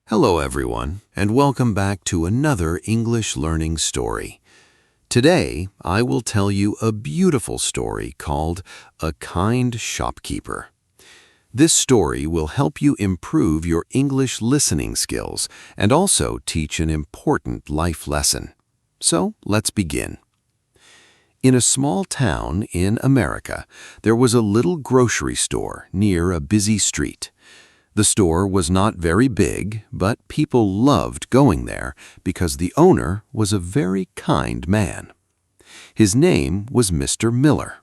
Hello everyone, and welcome back to another English learning story. Today, I will tell you a beautiful story called A Kind Shopkeeper. This story will help you improve your English listening skills and also teach an important life lesson. So, let's begin. In a small town in America, there was a little grocery store near a busy street. The store was not very big, but people loved going there because the owner was a very kind man. His name was Mr. Miller.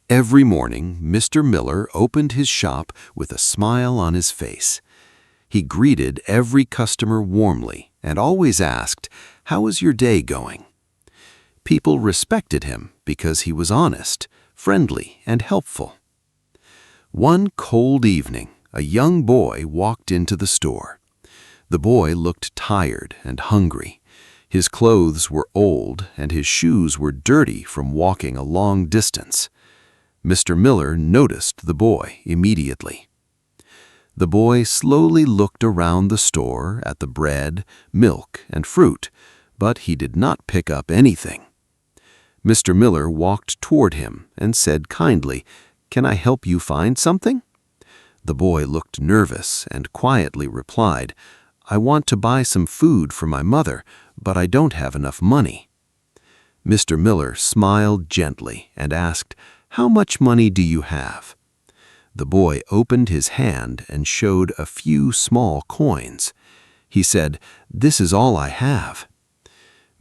Every morning, Mr. Miller opened his shop with a smile on his face. He greeted every customer warmly and always asked, "How is your day going?" People respected him because he was honest, friendly, and helpful. One cold evening, a young boy walked into the store. The boy looked tired and hungry. His clothes were old and his shoes were dirty from walking a long distance. Mr. Miller noticed the boy immediately. The boy slowly looked around the store at the bread, milk, and fruit, but he did not pick up anything. Mr. Miller walked toward him and said kindly, "Can I help you find something?" The boy looked nervous and quietly replied, "I want to buy some food for my mother, but I don't have enough money." Mr. Miller smiled gently and asked, "How much money do you have?" The boy opened his hand and showed a few small coins. He said, "This is all I have."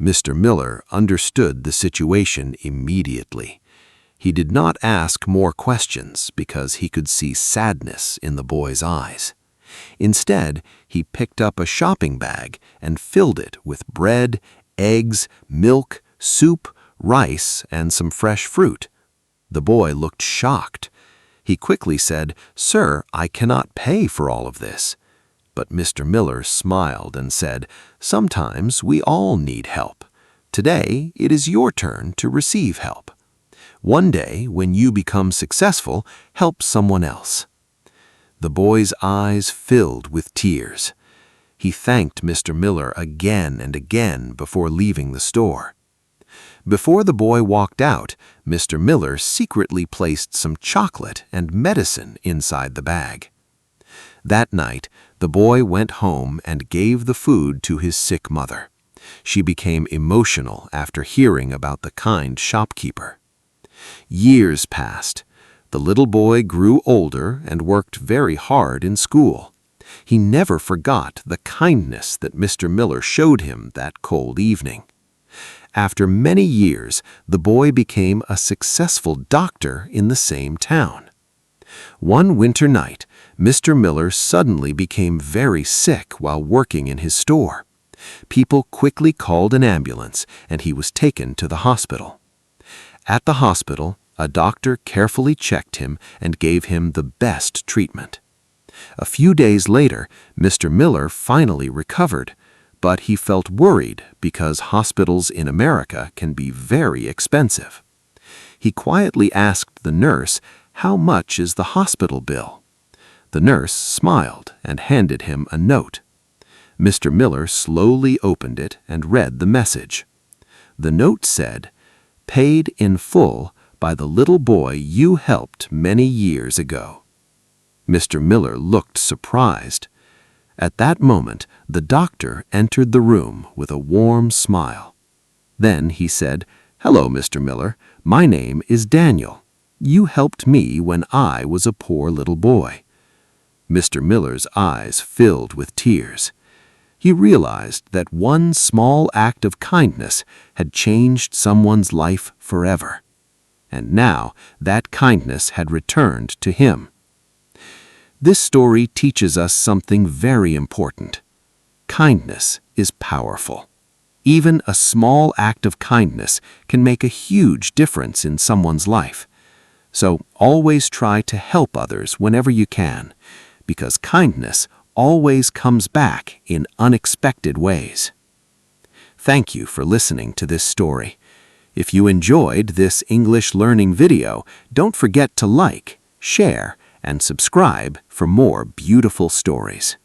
Mr. Miller understood the situation immediately. He did not ask more questions because he could see sadness in the boy's eyes. Instead, he picked up a shopping bag and filled it with bread, eggs, milk, soup, rice, and some fresh fruit. The boy looked shocked. He quickly said, "Sir, I cannot pay for all of this." But Mr. Miller smiled and said, "Sometimes we all need help. Today, it is your turn to receive help. One day, when you become successful, help someone else." The boy's eyes filled with tears. He thanked Mr. Miller again and again before leaving the store. Before the boy walked out, Mr. Miller secretly placed some chocolate and medicine inside the bag. That night, the boy went home and gave the food to his sick mother. She became emotional after hearing about the kind shopkeeper. Years passed. The little boy grew older and worked very hard in school. He never forgot the kindness that Mr. Miller showed him that cold evening. After many years, the boy became a successful doctor in the same town. One winter night, Mr. Miller suddenly became very sick while working in his store. People quickly called an ambulance, and he was taken to the hospital. At the hospital, a doctor carefully checked him and gave him the best treatment. A few days later, Mr. Miller finally recovered, but he felt worried because hospitals in America can be very expensive. He quietly asked the nurse, "How much is the hospital bill?" The nurse smiled and handed him a note. Mr. Miller slowly opened it and read the message. The note said, "Paid in full by the little boy you helped many years ago." Mr. Miller looked surprised. At that moment, the doctor entered the room with a warm smile. Then he said, "Hello, Mr. Miller. My name is Daniel. You helped me when I was a poor little boy." Mr. Miller's eyes filled with tears. He realized that one small act of kindness had changed someone's life forever. And now that kindness had returned to him. This story teaches us something very important. Kindness is powerful. Even a small act of kindness can make a huge difference in someone's life. So always try to help others whenever you can, because kindness always comes back in unexpected ways. Thank you for listening to this story. If you enjoyed this English learning video, don't forget to like, share, and subscribe for more beautiful stories.